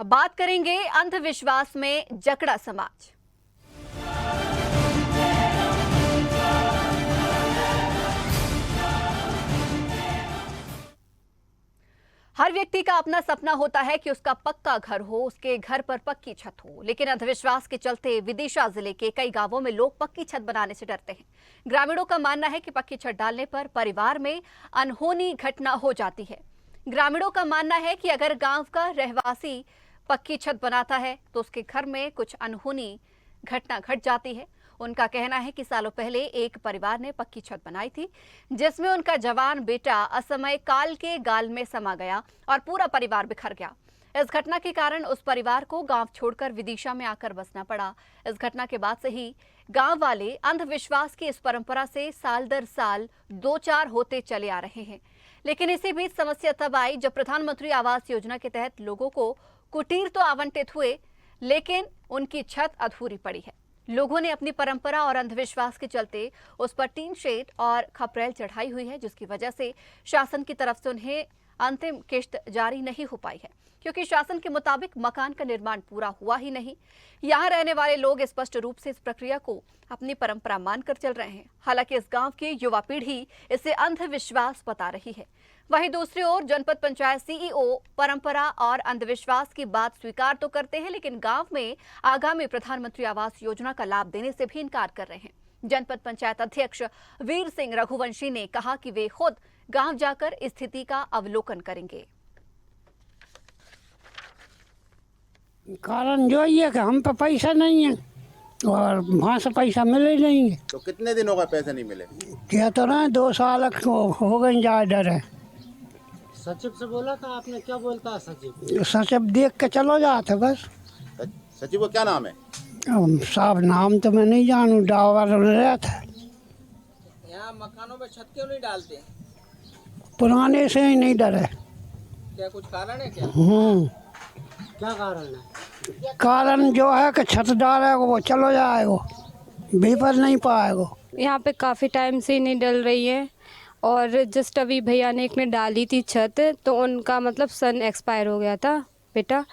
अब बात करेंगे अंधविश्वास में जकड़ा समाज। हर व्यक्ति का अपना सपना होता है कि उसका पक्का घर हो, उसके घर पर पक्की छत हो। लेकिन अंधविश्वास के चलते विदिशा जिले के कई गांवों में लोग पक्की छत बनाने से डरते हैं। ग्रामीणों का मानना है कि पक्की छत डालने पर परिवार में अनहोनी घटना हो जाती है। ग्रामीणों का मानना है कि अगर गांव का रहवासी पक्की छत बनाता है तो उसके घर में कुछ अनहोनी घटना घट जाती है। उनका कहना है कि सालों पहले एक परिवार ने पक्की छत बनाई थी, जिसमें उनका जवान बेटा असमय काल के गाल में समा गया और पूरा परिवार बिखर गया। इस घटना के कारण उस परिवार को गांव छोड़कर विदिशा में आकर बसना पड़ा। इस घटना के बाद से ही गांव वाले अंधविश्वास की इस परंपरा से साल दर साल दो चार होते चले आ रहे हैं। लेकिन इसी बीच समस्या तब आई जब प्रधानमंत्री आवास योजना के तहत लोगों को कुटीर तो आवंटित हुए, लेकिन उनकी छत अधूरी पड़ी है। लोगों ने अपनी परंपरा और अंधविश्वास के चलते उस पर टीन शेड और खपरेल चढ़ाई हुई है, जिसकी वजह से शासन की तरफ से उन्हें अंतिम किश्त जारी नहीं हो पाई है, क्योंकि शासन के मुताबिक मकान का निर्माण पूरा हुआ ही नहीं। यहाँ रहने वाले लोग स्पष्ट रूप से इस प्रक्रिया को अपनी परंपरा मानकर चल रहे हैं। हालांकि इस गांव की युवा पीढ़ी इसे अंधविश्वास बता रही है। वहीं दूसरी ओर जनपद पंचायत सीईओ परंपरा और अंधविश्वास की बात स्वीकार तो करते हैं, लेकिन गांव में आगामी प्रधानमंत्री आवास योजना का लाभ देने से भी इनकार कर रहे हैं। जनपद पंचायत अध्यक्ष वीर सिंह रघुवंशी ने कहा कि वे खुद गांव जाकर स्थिति का अवलोकन करेंगे। कारण जो ये कि हम पे पैसा नहीं है और वहाँ से पैसा मिले ही नहीं है। तो कितने दिनों का पैसे नहीं मिले? क्या तो ना 2 साल हो गए जा डर है। सचिव से बोला था आपने? क्या बोलता है सचिव? सचिव देख के चलो जाते बस। सचिव को क्या नाम है? साहब नाम तो मैं नहीं जानू, डावर रहता। यहाँ मकानों में छत क्यों नहीं डालते? पुराने से ही नहीं डरे। क्या कुछ कारण है क्या? क्या कारण है? कारण जो है कि छत डालेगा वो चलो जाएगा, भीतर नहीं पाएगा। यहाँ पे काफ़ी टाइम से नहीं डल रही है और जस्ट अभी भैया ने एक ने डाली थी छत, तो उनका मतलब सन एक्सपायर हो गया था बेटा,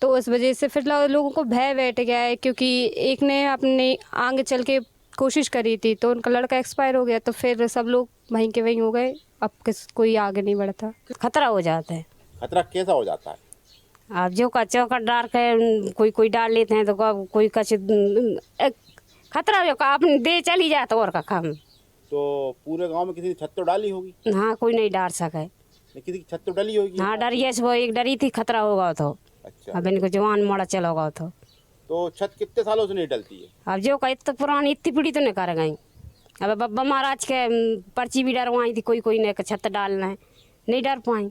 तो उस वजह से फिर लोगों को भय बैठ गया है, क्योंकि एक ने अपने आगे चल के कोशिश करी थी तो उनका लड़का एक्सपायर हो गया, तो फिर सब लोग वहीं के वहीं हो गए। अब कोई आगे नहीं बढ़ता। खतरा हो जाता है। खतरा कैसा हो जाता है? आप जो का चौकट डाल के कोई डाल लेते हैं तो कोई कच खतरा जो का आपने दे चली जाए तो और का काम। तो पूरे गांव में किसी ने छत तो डाली होगी? हाँ, कोई नहीं डाल सके। किसी की छत तो डली होगी? हाँ, डरिए वो एक डरी थी खतरा होगा तो। अच्छा। अब इनको जवान मोड़ा चला होगा तो छत कितने सालों से नहीं डलती है? अब जो का इतनी पुरानी इतनी पीढ़ी तो नहीं कर गई। अब बब्बा महाराज के पर्ची भी डरवाई थी, कोई ने छत डालना है, नहीं डर पाई।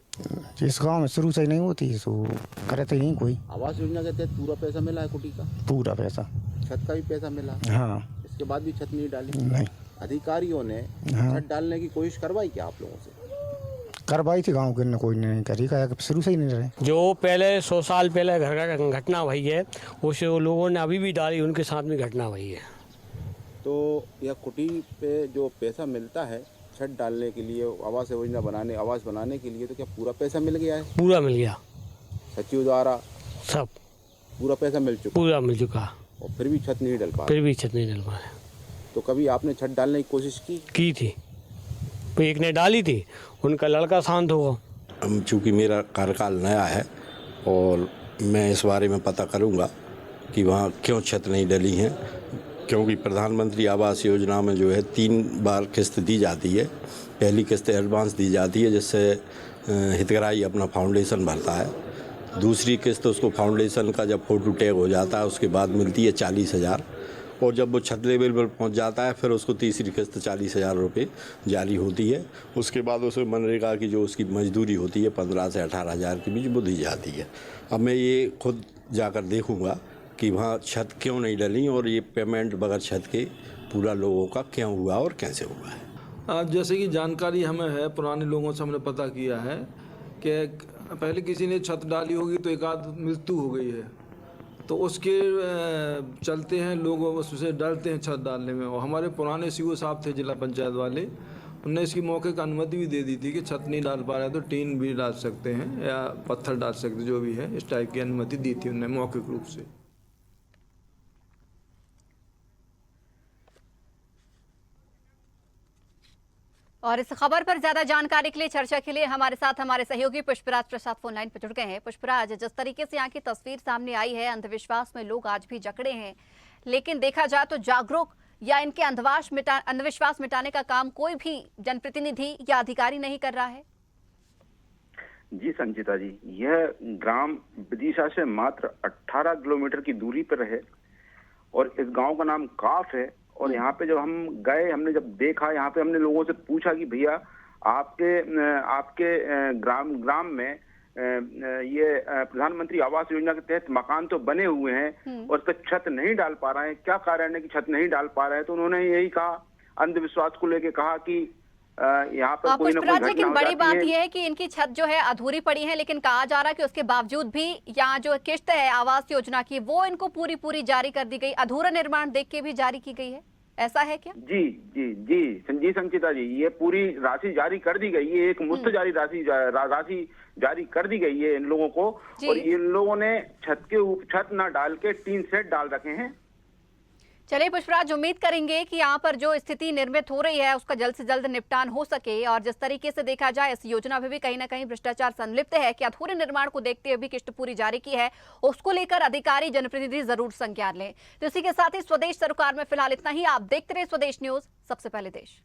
इस गांव में शुरू से नहीं होती, सो करे तो नहीं कोई। आवास योजना के तहत पूरा पैसा मिला है कुटी का? पूरा पैसा। छत का भी पैसा मिला? हाँ। इसके बाद भी छत नहीं डाली? नहीं। अधिकारियों ने छत डालने की कोशिश करवाई क्या आप लोगों से? करवाई थी गांव के ने, कोई नहीं करी, शुरू से ही नहीं रहे। जो पहले 100 साल पहले घर का घटना हुई है, उस लोगों ने अभी भी डाली, उनके साथ में घटना हुई है। तो यह कुटी पे जो पैसा मिलता है छत डालने के लिए, आवास योजना बनाने, आवास बनाने के लिए, तो क्या पूरा पैसा मिल गया है? पूरा मिल गया, सचिव द्वारा सब पूरा पैसा मिल चुका? पूरा मिल चुका। और फिर भी छत नहीं डल पा? फिर भी छत नहीं डल पाया। तो कभी आपने छत डालने की कोशिश की थी? तो एक ने डाली थी, उनका लड़का शांत होगा। चूँकि मेरा कार्यकाल नया है और मैं इस बारे में पता करूँगा कि वहाँ क्यों छत नहीं डली हैं, क्योंकि प्रधानमंत्री आवास योजना में जो है 3 बार किस्त दी जाती है। पहली किस्त एडवांस दी जाती है, जिससे हितग्राही अपना फाउंडेशन भरता है। दूसरी किस्त उसको फाउंडेशन का जब फोटो टैग हो जाता है उसके बाद मिलती है 40,000, और जब वो छत लेवल पर पहुंच जाता है फिर उसको तीसरी किस्त 40,000 रुपये जारी होती है। उसके बाद उसमें मनरेगा की जो उसकी मजदूरी होती है 15 से 18,000 के बीच वो दी जाती है। अब मैं ये खुद जाकर देखूँगा कि वहाँ छत क्यों नहीं डली और ये पेमेंट बगैर छत के पूरा लोगों का क्यों हुआ और कैसे हुआ है। जैसे कि जानकारी हमें है, पुराने लोगों से हमने पता किया है कि पहले किसी ने छत डाली होगी तो एक आध मृत्यु हो गई है, तो उसके चलते हैं लोग उससे डरते हैं छत डालने में। और हमारे पुराने सीओ साहब थे जिला पंचायत वाले, उनने इसकी मौके का अनुमति भी दे दी थी कि छत नहीं डाल पा रहे तो टीन भी डाल सकते हैं या पत्थर डाल सकते, जो भी है इस टाइप की अनुमति दी थी उनने मौखिक रूप से। और इस खबर पर ज्यादा जानकारी के लिए, चर्चा के लिए हमारे साथ हमारे सहयोगी पुष्पराज प्रसाद फोन लाइन पर जुड़ गए हैं। पुष्पराज, जिस तरीके से यहाँ की तस्वीर सामने आई है, अंधविश्वास में लोग आज भी जकड़े हैं, लेकिन देखा जाए तो जागरूक या इनके अंधविश्वास मिटाने का काम कोई भी जनप्रतिनिधि या अधिकारी नहीं कर रहा है। जी संचिता जी, यह ग्राम विदिशा से मात्र 18 किलोमीटर की दूरी पर है और इस गांव का नाम काफ है। और यहाँ पे जब हम गए, हमने जब देखा, यहाँ पे हमने लोगों से पूछा कि भैया आपके ग्राम में ये प्रधानमंत्री आवास योजना के तहत मकान तो बने हुए हैं और उस पर छत नहीं डाल पा रहे हैं, क्या कारण है कि छत नहीं डाल पा रहे हैं? तो उन्होंने यही कहा, अंधविश्वास को लेके कहा कि यहाँ पर कोई ना कोई घटना लेकिन हो बड़ी जाती बात है। यह है कि इनकी छत जो है अधूरी पड़ी है, लेकिन कहा जा रहा है कि उसके बावजूद भी यहाँ जो किस्त है आवास योजना की, वो इनको पूरी जारी कर दी गई, अधूरा निर्माण देख के भी जारी की गई है, ऐसा है क्या? जी जी जी जी संचिता जी, ये पूरी राशि जारी कर दी गई है, एक मुफ्त जारी राशि जारी कर दी गई है इन लोगों को। और इन लोगों ने छत ना डाल के टीन सेट डाल रखे हैं। चलिए पुष्पराज, उम्मीद करेंगे कि यहाँ पर जो स्थिति निर्मित हो रही है उसका जल्द से जल्द निपटान हो सके। और जिस तरीके से देखा जाए, इस योजना में भी कहीं ना कहीं भ्रष्टाचार संलिप्त है कि अधूरे निर्माण को देखते हुए भी किस्त पूरी जारी की है, उसको लेकर अधिकारी जनप्रतिनिधि जरूर संज्ञान लें। तो इसी के साथ ही स्वदेश सरोकार में फिलहाल इतना ही। आप देखते रहे स्वदेश न्यूज, सबसे पहले देश।